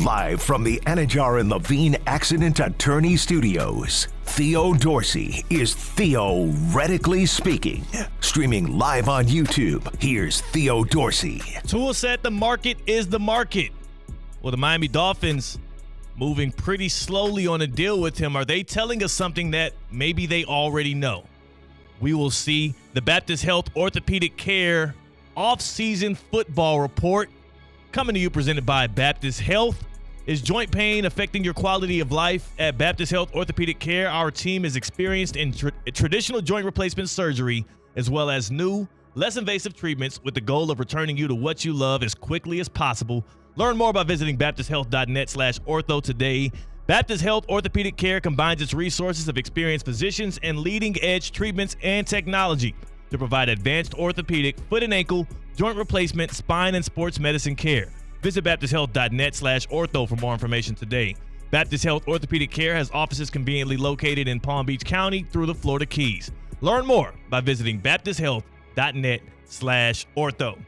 Live from the Anajar and Levine Accident Attorney Studios, Theo Dorsey is theoretically speaking. Streaming live on YouTube, here's Theo Dorsey. Tua said the market is the market. Well, the Miami Dolphins moving pretty slowly on a deal with him. Are they telling us something that maybe they already know? We will see. The Baptist Health Orthopedic Care off-season football report coming to you, presented by Baptist Health. Is joint pain affecting your quality of life? At Baptist Health Orthopedic Care, our team is experienced in traditional joint replacement surgery, as well as new, less invasive treatments with the goal of returning you to what you love as quickly as possible. Learn more by visiting baptisthealth.net/ortho today. Baptist Health Orthopedic Care combines its resources of experienced physicians and leading-edge treatments and technology to provide advanced orthopedic, foot and ankle, joint replacement, spine, and sports medicine care. Visit baptisthealth.net/ortho for more information today. Baptist Health Orthopedic Care has offices conveniently located in Palm Beach County through the Florida Keys. Learn more by visiting baptisthealth.net/ortho.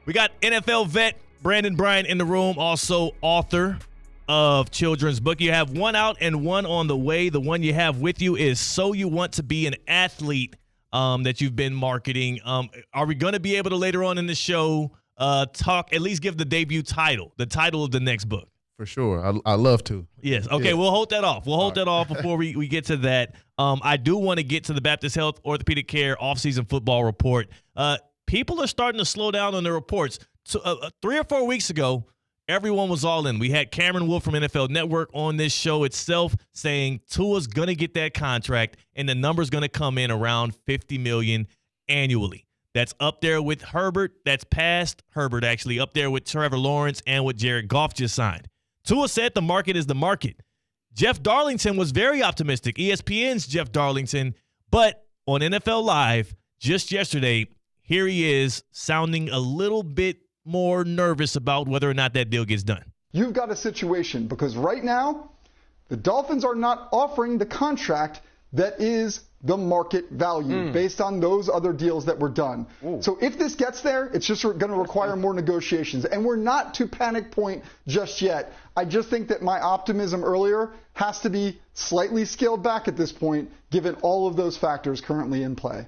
We got NFL vet Brandin Bryant in the room, also author of children's book. You have one out and one on the way. The one you have with you is So You Want to Be an Athlete, that you've been marketing. Are we going to be able to later on in the show talk, at least give the debut title, the title of the next book? For sure. I love to. Yes. Okay, yeah. We'll hold that off. We'll hold that off before we get to that. I do want to get to the Baptist Health Orthopedic Care offseason football report. People are starting to slow down on their reports. 3 or 4 weeks ago, everyone was all in. We had Cameron Wolf from NFL Network on this show itself saying Tua's going to get that contract, and the number's going to come in around $50 million annually. That's up there with Herbert. That's past Herbert, actually, up there with Trevor Lawrence and what Jared Goff just signed. Tua said the market is the market. Jeff Darlington was very optimistic, ESPN's Jeff Darlington, but on NFL Live just yesterday, here he is sounding a little bit more nervous about whether or not that deal gets done. You've got a situation because right now, the Dolphins are not offering the contract that is the market value based on those other deals that were done. Ooh. So if this gets there, it's just going to require more negotiations. And we're not to panic point just yet. I just think that my optimism earlier has to be slightly scaled back at this point, given all of those factors currently in play.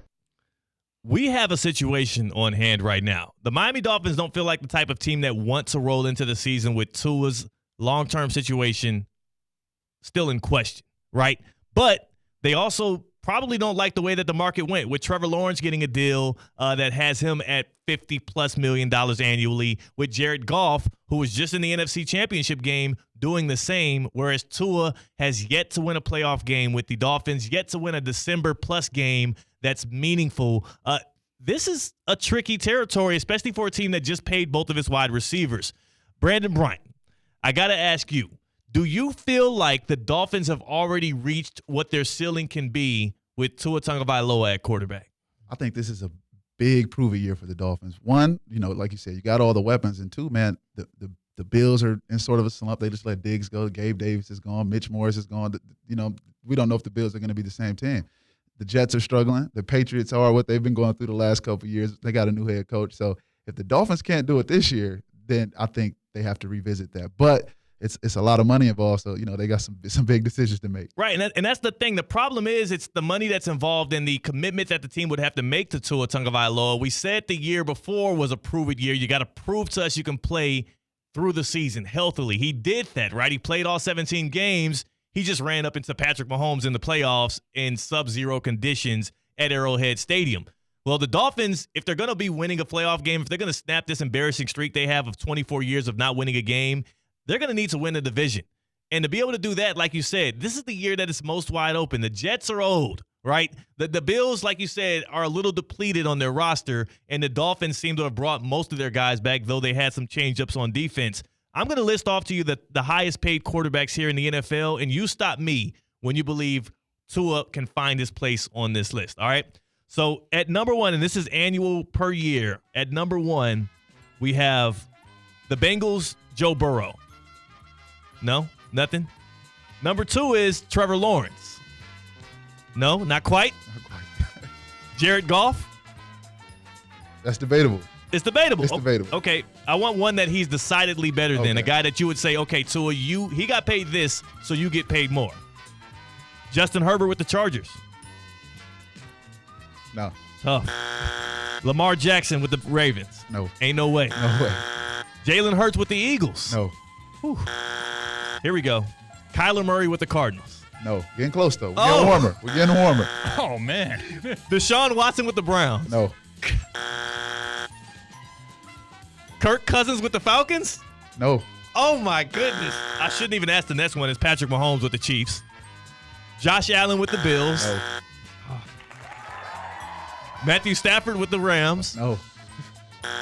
We have a situation on hand right now. The Miami Dolphins don't feel like the type of team that wants to roll into the season with Tua's long-term situation still in question, right? But they also probably don't like the way that the market went with Trevor Lawrence getting a deal that has him at $50+ million annually, with Jared Goff, who was just in the NFC Championship game, doing the same, whereas Tua has yet to win a playoff game with the Dolphins, yet to win a December-plus game that's meaningful. This is a tricky territory, especially for a team that just paid both of its wide receivers. Brandin Bryant, I got to ask you, do you feel like the Dolphins have already reached what their ceiling can be with Tua Tagovailoa at quarterback? I think this is a big prove-it year for the Dolphins. One, like you said, you got all the weapons. And two, man, the Bills are in sort of a slump. They just let Diggs go. Gabe Davis is gone. Mitch Morris is gone. We don't know if the Bills are going to be the same team. The Jets are struggling. The Patriots are what they've been going through the last couple of years. They got a new head coach. So if the Dolphins can't do it this year, then I think they have to revisit that. But it's a lot of money involved, so they got some big decisions to make. Right, and that's the thing. The problem is it's the money that's involved and the commitment that the team would have to make to Tua Tagovailoa. We said the year before was a prove-it year. You got to prove to us you can play through the season healthily. He did that, right? He played all 17 games. He just ran up into Patrick Mahomes in the playoffs in sub-zero conditions at Arrowhead Stadium. Well, the Dolphins, if they're going to be winning a playoff game, if they're going to snap this embarrassing streak they have of 24 years of not winning a game, they're going to need to win the division. And to be able to do that, like you said, this is the year that it's most wide open. The Jets are old, right? The Bills, like you said, are a little depleted on their roster, and the Dolphins seem to have brought most of their guys back, though they had some change-ups on defense. I'm going to list off to you the highest-paid quarterbacks here in the NFL, and you stop me when you believe Tua can find his place on this list, all right? So at number one, and this is annual per year, at number one, we have the Bengals, Joe Burrow. No? Nothing? Number two is Trevor Lawrence. No? Not quite? Not quite. Jared Goff? That's debatable. It's debatable. It's debatable. Okay, I want one that he's decidedly better than. Okay. A guy that you would say, okay, Tua, he got paid this, so you get paid more. Justin Herbert with the Chargers. No. Tough. Lamar Jackson with the Ravens. No. Ain't no way. No way. Jalen Hurts with the Eagles. No. Whew. Here we go. Kyler Murray with the Cardinals. No. Getting close, though. We're getting warmer. We're getting warmer. Oh, man. Deshaun Watson with the Browns. No. Kirk Cousins with the Falcons. No. Oh, my goodness. I shouldn't even ask the next one. It's Patrick Mahomes with the Chiefs. Josh Allen with the Bills. No. Matthew Stafford with the Rams. No.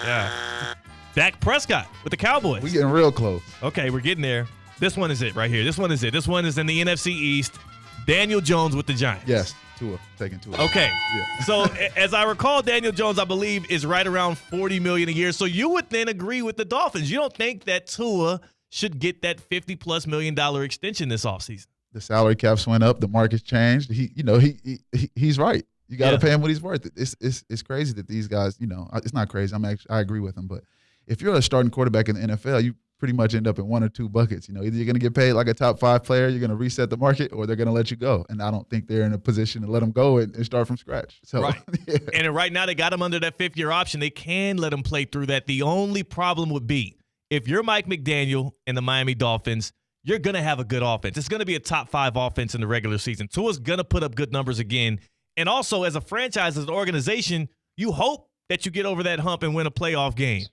Yeah. Dak Prescott with the Cowboys. We're getting real close. Okay, we're getting there. This one is it right here. This one is it. This one is in the NFC East. Daniel Jones with the Giants. Yes. Tua. Taking Tua. Okay. Yeah. So as I recall, Daniel Jones, I believe, is right around $40 million a year. So you would then agree with the Dolphins. You don't think that Tua should get that $50+ million extension this offseason? The salary caps went up. The market's changed. He's right. You got to pay him what he's worth. It's crazy that these guys, it's not crazy. I agree with him. But if you're a starting quarterback in the NFL, you pretty much end up in one or two buckets. Either you're going to get paid like a top 5 player, you're going to reset the market, or they're going to let you go. And I don't think they're in a position to let them go and start from scratch. So, right. Yeah. And right now they got him under that 5th-year option. They can let him play through that. The only problem would be if you're Mike McDaniel and the Miami Dolphins, you're going to have a good offense. It's going to be a top 5 offense in the regular season. Tua's going to put up good numbers again. And also, as a franchise, as an organization, you hope that you get over that hump and win a playoff game.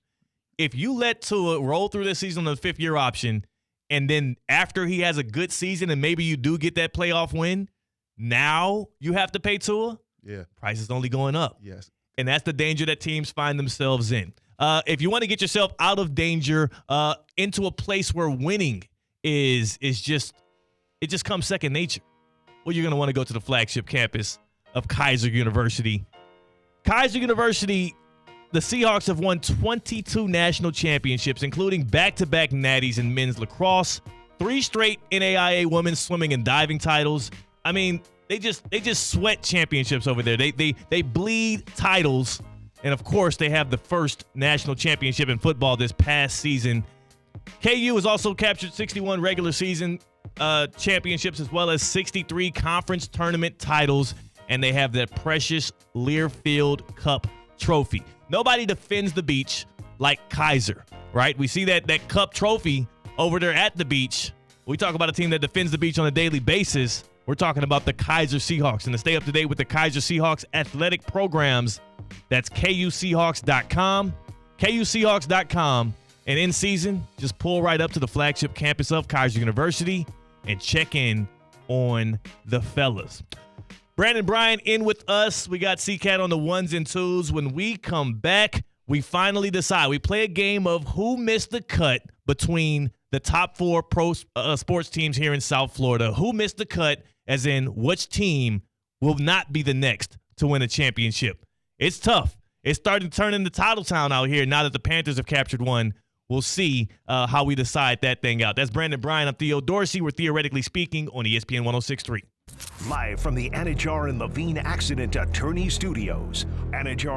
If you let Tua roll through this season on the 5th-year option, and then after he has a good season and maybe you do get that playoff win, now you have to pay Tua? Yeah. Price is only going up. Yes. And that's the danger that teams find themselves in. If you want to get yourself out of danger, into a place where winning is just comes second nature, well, you're going to want to go to the flagship campus of Kaiser University. Kaiser University, the Seahawks have won 22 national championships, including back-to-back natties in men's lacrosse, 3 straight NAIA women's swimming and diving titles. I mean, they just sweat championships over there. They bleed titles, and of course, they have the first national championship in football this past season. KU has also captured 61 regular season championships as well as 63 conference tournament titles, and they have that precious Learfield Cup trophy. Nobody defends the beach like Kaiser, right? We see that cup trophy over there at the beach. We talk about a team that defends the beach on a daily basis. We're talking about the Kaiser Seahawks. And to stay up to date with the Kaiser Seahawks athletic programs, that's KUSeahawks.com. KUSeahawks.com. And in season, just pull right up to the flagship campus of Kaiser University and check in on the fellas. Brandin Bryant in with us. We got C-Cat on the 1s and 2s. When we come back, we finally decide. We play a game of who missed the cut between the top 4 pro sports teams here in South Florida. Who missed the cut, as in which team will not be the next to win a championship. It's tough. It's starting to turn into title town out here now that the Panthers have captured one. We'll see how we decide that thing out. That's Brandin Bryant. I'm Theo Dorsey. We're Theoretically Speaking on ESPN 106.3. Live from the Anajar and Levine Accident Attorney Studios. Anajar